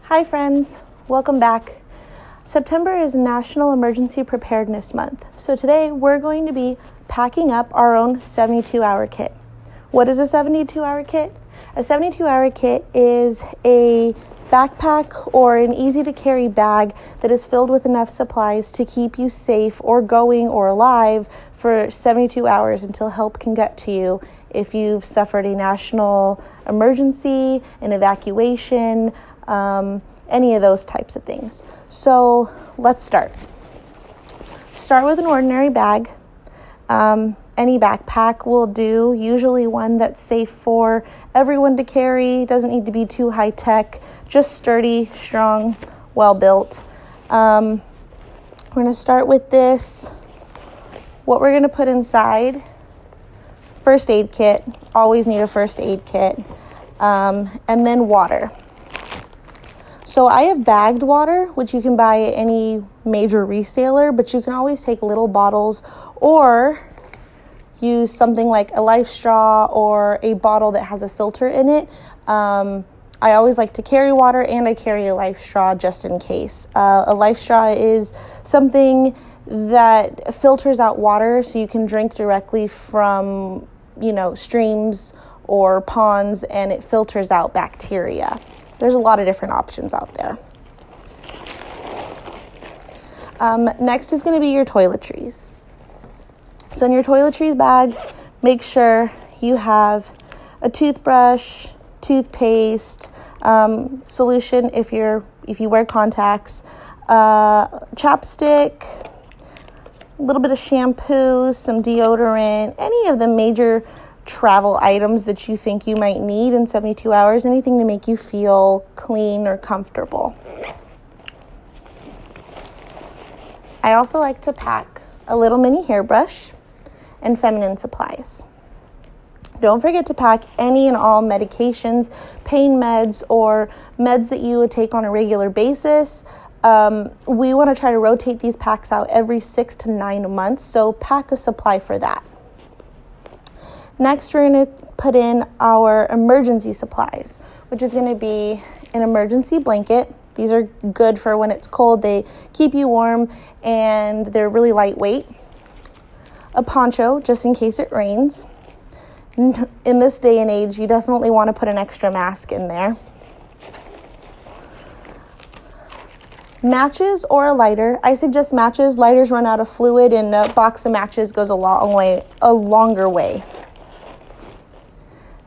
Hi friends, welcome back. September is National Emergency Preparedness Month, so today we're going to be packing up our own 72-hour kit. What is a 72-hour kit? A 72-hour kit is a backpack or an easy-to-carry bag that is filled with enough supplies to keep you safe or going or alive for 72 hours until help can get to you if you've suffered a national emergency, an evacuation, any of those types of things. So let's start. Start with an ordinary bag. Any backpack will do, usually one that's safe for everyone to carry, doesn't need to be too high tech, just sturdy, strong, well built. We're going to start with this. What we're going to put inside, first aid kit, always need a first aid kit, and then water. So I have bagged water, which you can buy at any major reseller, but you can always take little bottles or use something like a life straw or a bottle that has a filter in it. I always like to carry water, and I carry a life straw just in case. A life straw is something that filters out water so you can drink directly from, streams or ponds, and it filters out bacteria. There's a lot of different options out there. Next is going to be your toiletries. So in your toiletries bag, make sure you have a toothbrush, toothpaste, solution if you wear contacts, chapstick, a little bit of shampoo, some deodorant, any of the major travel items that you think you might need in 72 hours, anything to make you feel clean or comfortable. I also like to pack a little mini hairbrush and feminine supplies. Don't forget to pack any and all medications, pain meds, or meds that you would take on a regular basis. We want to try to rotate these packs out every 6 to 9 months, so pack a supply for that. Next, we're going to put in our emergency supplies, which is going to be an emergency blanket. These are good for when it's cold. They keep you warm, and they're really lightweight. A poncho, just in case it rains. In this day and age, you definitely want to put an extra mask in there. Matches or a lighter. I suggest matches. Lighters run out of fluid, and a box of matches goes a longer way.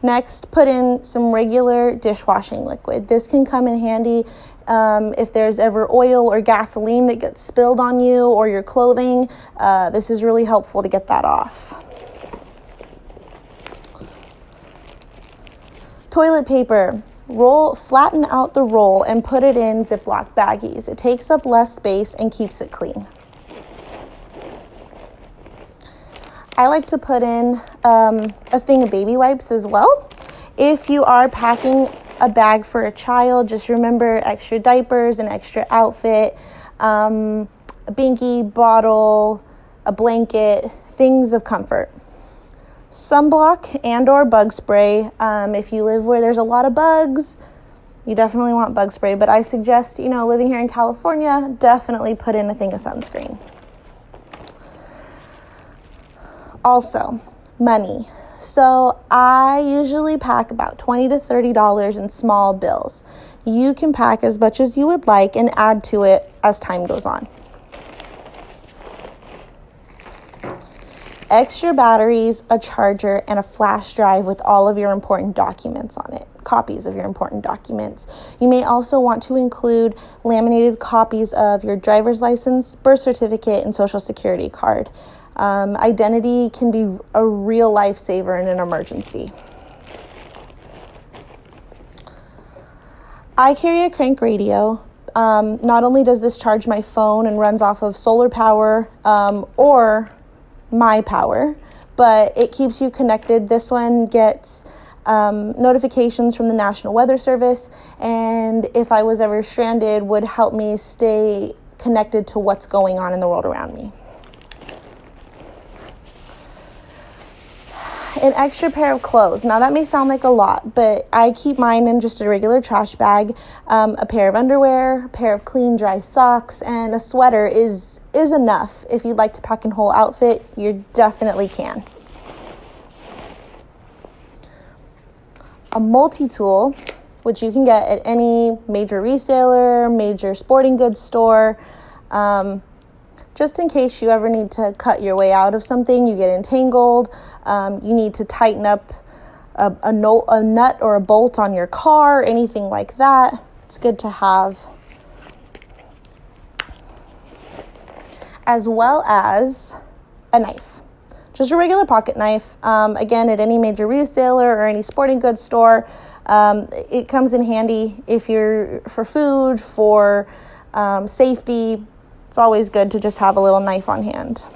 Next, put in some regular dishwashing liquid. This can come in handy if there's ever oil or gasoline that gets spilled on you or your clothing. This is really helpful to get that off. Toilet paper. Flatten out the roll and put it in Ziploc baggies. It takes up less space and keeps it clean. I like to put in a thing of baby wipes as well. If you are packing a bag for a child, just remember extra diapers, an extra outfit, a binky, bottle, a blanket, things of comfort. Sunblock and or bug spray. If you live where there's a lot of bugs, you definitely want bug spray, but I suggest, living here in California, definitely put in a thing of sunscreen. Also, money. So I usually pack about $20 to $30 in small bills. You can pack as much as you would like and add to it as time goes on. Extra batteries, a charger, and a flash drive with all of your important documents on it, copies of your important documents. You may also want to include laminated copies of your driver's license, birth certificate, and social security card. Identity can be a real lifesaver in an emergency. I carry a crank radio. Not only does this charge my phone and runs off of solar power or my power, but it keeps you connected. This one gets notifications from the National Weather Service, and if I was ever stranded, would help me stay connected to what's going on in the world around me. an extra pair of clothes. Now that may sound like a lot, but I keep mine in just a regular trash bag. A pair of underwear, a pair of clean, dry socks, and a sweater is enough. If you'd like to pack a whole outfit, you definitely can. A multi-tool, which you can get at any major reseller, major sporting goods store, just in case you ever need to cut your way out of something, you get entangled, you need to tighten up a nut or a bolt on your car, anything like that. It's good to have. As well as a knife. Just a regular pocket knife. Again, at any major reseller or any sporting goods store. It comes in handy if you're for food, for safety. It's always good to just have a little knife on hand.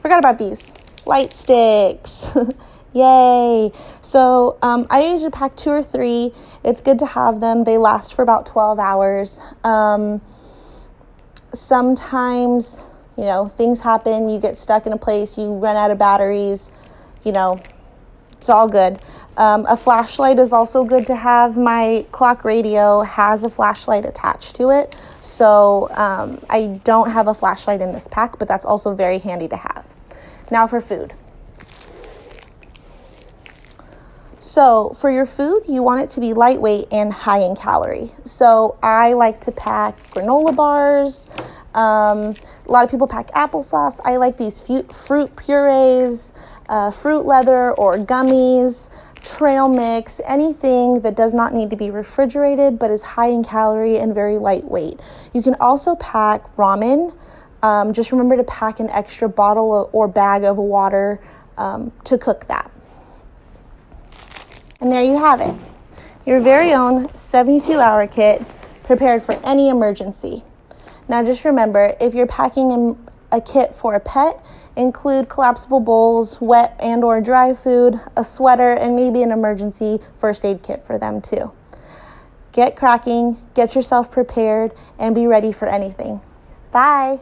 Forgot about these light sticks. Yay. So I usually pack 2 or 3. It's good to have them. They last for about 12 hours. Sometimes, things happen. You get stuck in a place. You run out of batteries. It's all good. A flashlight is also good to have. My clock radio has a flashlight attached to it. So I don't have a flashlight in this pack, but that's also very handy to have. Now for food. So for your food, you want it to be lightweight and high in calorie. So I like to pack granola bars. A lot of people pack applesauce. I like these fruit purees, fruit leather or gummies, trail mix, anything that does not need to be refrigerated but is high in calorie and very lightweight. You can also pack ramen. Just remember to pack an extra bottle or bag of water to cook that. And there you have it. Your very own 72-hour kit prepared for any emergency. Now just remember, if you're packing a kit for a pet, include collapsible bowls, wet and or dry food, a sweater, and maybe an emergency first aid kit for them too. Get cracking, get yourself prepared, and be ready for anything. Bye.